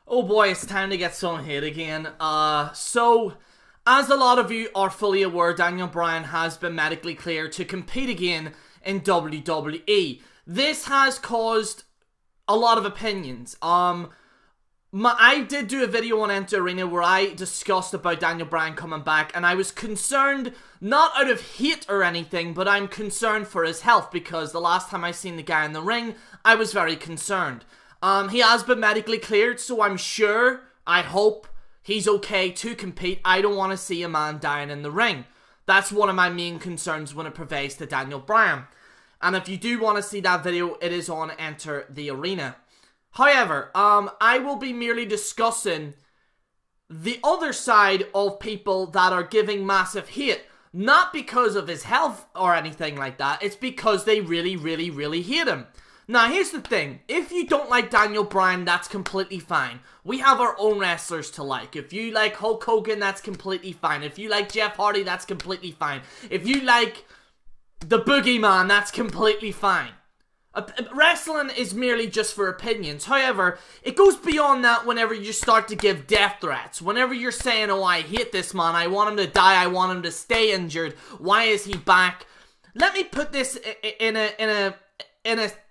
Oh boy, it's time to get some hate again. So, as a lot of you are fully aware, Daniel Bryan has been medically cleared to compete again in WWE. This has caused a lot of opinions. I did do a video on Enter Arena where I discussed about Daniel Bryan coming back, and I was concerned, not out of hate or anything, but I'm concerned for his health, because the last time I seen the guy in the ring, I was very concerned. He has been medically cleared, so I'm sure, I hope, he's okay to compete. I don't want to see a man dying in the ring. That's one of my main concerns when it pervades to Daniel Bryan. And if you do want to see that video, it is on Enter the Arena. However, I will be merely discussing the other side of people that are giving massive hate. Not because of his health or anything like that. It's because they really, really, really hate him. Now, here's the thing. If you don't like Daniel Bryan, that's completely fine. We have our own wrestlers to like. If you like Hulk Hogan, that's completely fine. If you like Jeff Hardy, that's completely fine. If you like the Boogeyman, that's completely fine. Wrestling is merely just for opinions. However, it goes beyond that whenever you start to give death threats. Whenever you're saying, oh, I hate this man, I want him to die, I want him to stay injured, why is he back? Let me put this in a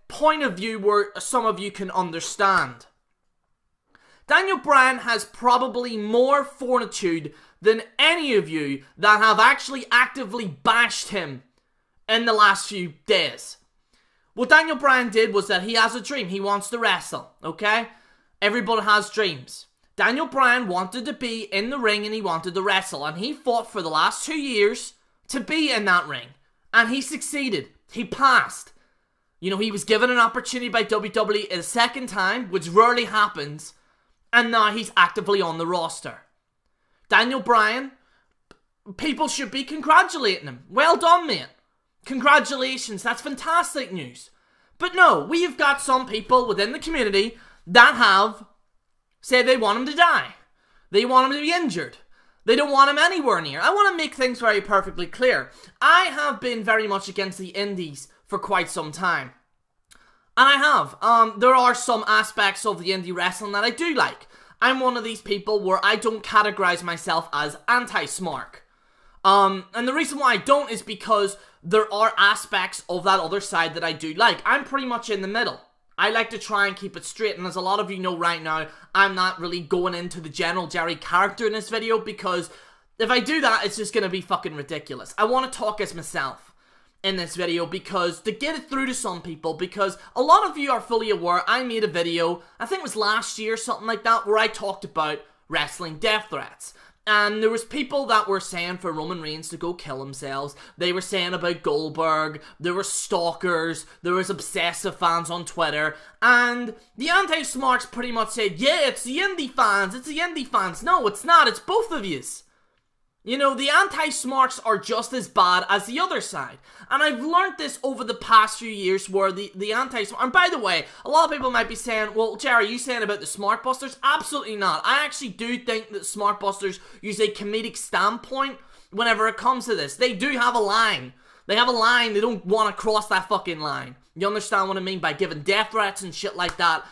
point of view where some of you can understand. Daniel Bryan has probably more fortitude than any of you that have actually actively bashed him in the last few days. What Daniel Bryan did was that he has a dream. He wants to wrestle, okay? Everybody has dreams. Daniel Bryan wanted to be in the ring and he wanted to wrestle. And he fought for the last 2 years to be in that ring. And he succeeded. He passed. You know, he was given an opportunity by WWE a second time, which rarely happens. And now he's actively on the roster. Daniel Bryan, people should be congratulating him. Well done, mate. Congratulations, that's fantastic news. But no, we've got some people within the community that have said they want him to die. They want him to be injured. They don't want him anywhere near. I want to make things very perfectly clear. I have been very much against the indies for quite some time. And I have. There are some aspects of the indie wrestling that I do like. I'm one of these people where I don't categorize myself as anti-Smark. And the reason why I don't is because there are aspects of that other side that I do like. I'm pretty much in the middle. I like to try and keep it straight, and as a lot of you know right now, I'm not really going into the General Jerry character in this video, because if I do that, it's just going to be fucking ridiculous. I want to talk as myself in this video, because to get it through to some people, because a lot of you are fully aware, I made a video, I think it was last year, something like that, where I talked about wrestling death threats. And there was people that were saying for Roman Reigns to go kill themselves. They were saying about Goldberg. There were stalkers. There was obsessive fans on Twitter. And the anti-Smarks pretty much said, yeah, it's the indie fans. It's the indie fans. No, it's not. It's both of yous. You know, the anti-Smarks are just as bad as the other side. And I've learned this over the past few years where the anti-Smart... And by the way, a lot of people might be saying, well, Jerry, are you saying about the Smart Busters? Absolutely not. I actually do think that Smart Busters use a comedic standpoint whenever it comes to this. They do have a line. They have a line. They don't want to cross that fucking line. You understand what I mean by giving death threats and shit like that?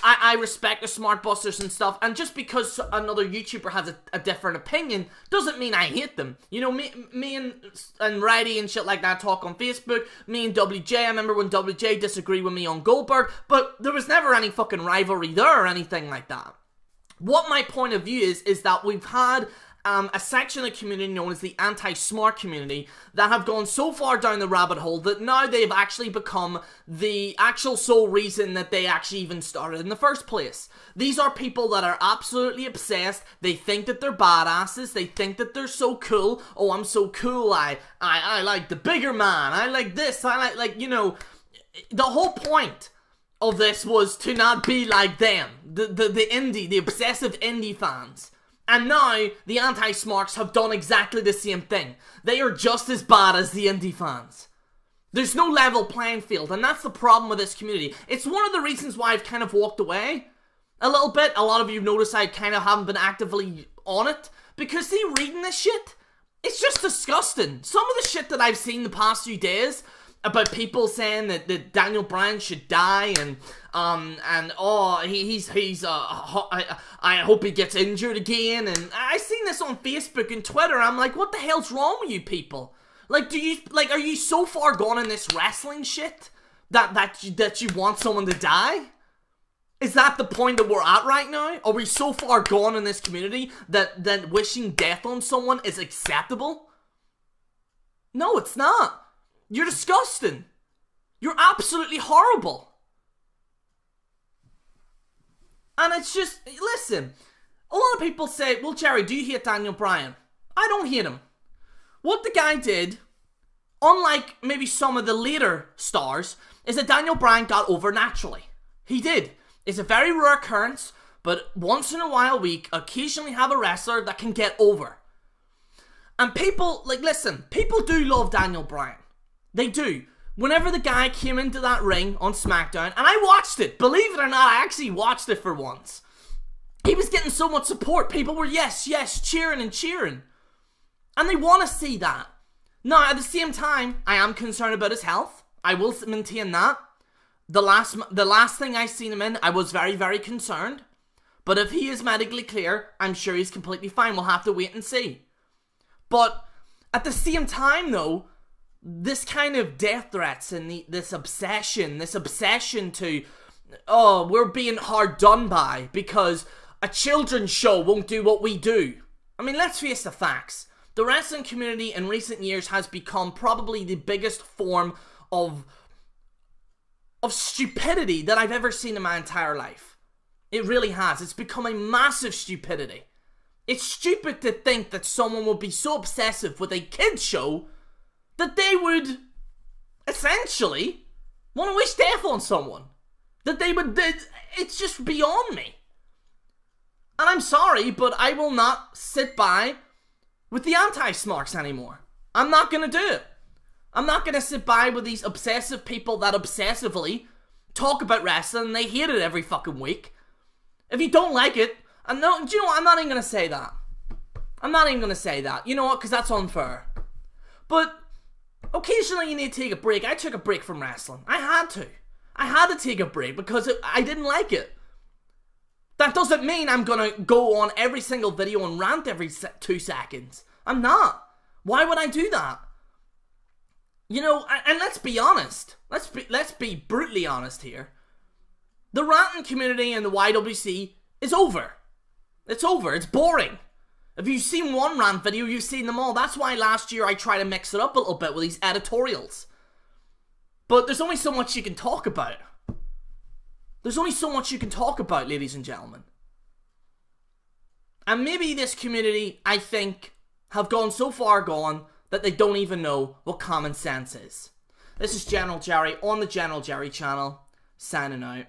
I respect the Smart Busters and stuff, and just because another YouTuber has a different opinion doesn't mean I hate them. You know, me and Righty and shit like that talk on Facebook. Me and WJ, I remember when WJ disagreed with me on Goldberg, but there was never any fucking rivalry there or anything like that. What my point of view is that we've had a section of the community known as the anti-Smart community that have gone so far down the rabbit hole that now they've actually become the actual sole reason that they actually even started in the first place. These are people that are absolutely obsessed. They think that they're badasses. They think that they're so cool. Oh, I'm so cool. I like the bigger man. I like this. I like, you know, the whole point of this was to not be like them. The obsessive indie fans. And now, the anti-Smarks have done exactly the same thing. They are just as bad as the indie fans. There's no level playing field, and that's the problem with this community. It's one of the reasons why I've kind of walked away a little bit. A lot of you have noticed I kind of haven't been actively on it. Because, see, reading this shit, it's just disgusting. Some of the shit that I've seen the past few days, about people saying that Daniel Bryan should die, and oh, I hope he gets injured again, and I seen this on Facebook and Twitter. I'm like, what the hell's wrong with you people? Like, are you so far gone in this wrestling shit that you want someone to die? Is that the point that we're at right now? Are we so far gone in this community that wishing death on someone is acceptable? No, it's not. You're disgusting. You're absolutely horrible. And it's just, listen, a lot of people say, well, Jerry, do you hate Daniel Bryan? I don't hate him. What the guy did, unlike maybe some of the later stars, is that Daniel Bryan got over naturally. He did. It's a very rare occurrence, but once in a while we occasionally have a wrestler that can get over. And people, like, listen, people do love Daniel Bryan. They do. Whenever the guy came into that ring on SmackDown, and I watched it, believe it or not, I actually watched it for once. He was getting so much support. People were, yes, yes, cheering and cheering. And they want to see that. Now, at the same time, I am concerned about his health. I will maintain that. The last thing I seen him in, I was very, very concerned. But if he is medically clear, I'm sure he's completely fine. We'll have to wait and see. But at the same time, though, this kind of death threats and this obsession to, oh, we're being hard done by because a children's show won't do what we do. I mean, let's face the facts. The wrestling community in recent years has become probably the biggest form of stupidity that I've ever seen in my entire life. It really has. It's become a massive stupidity. It's stupid to think that someone would be so obsessive with a kids show that they would essentially want to wish death on someone. It's just beyond me. And I'm sorry, but I will not sit by with the anti-Smarks anymore. I'm not going to do it. I'm not going to sit by with these obsessive people that obsessively talk about wrestling and they hate it every fucking week. If you don't like it, do you know what? I'm not even going to say that. I'm not even going to say that. You know what? Because that's unfair. But occasionally you need to take a break. I took a break from wrestling. I had to. I had to take a break because I didn't like it. That doesn't mean I'm going to go on every single video and rant every 2 seconds. I'm not. Why would I do that? You know, and let's be honest. Let's be brutally honest here. The ranting community in the YWC is over. It's over. It's boring. If you've seen one rant video, you've seen them all. That's why last year I tried to mix it up a little bit with these editorials. But there's only so much you can talk about. There's only so much you can talk about, ladies and gentlemen. And maybe this community, I think, have gone so far gone that they don't even know what common sense is. This is General Jerry on the General Jerry channel, signing out.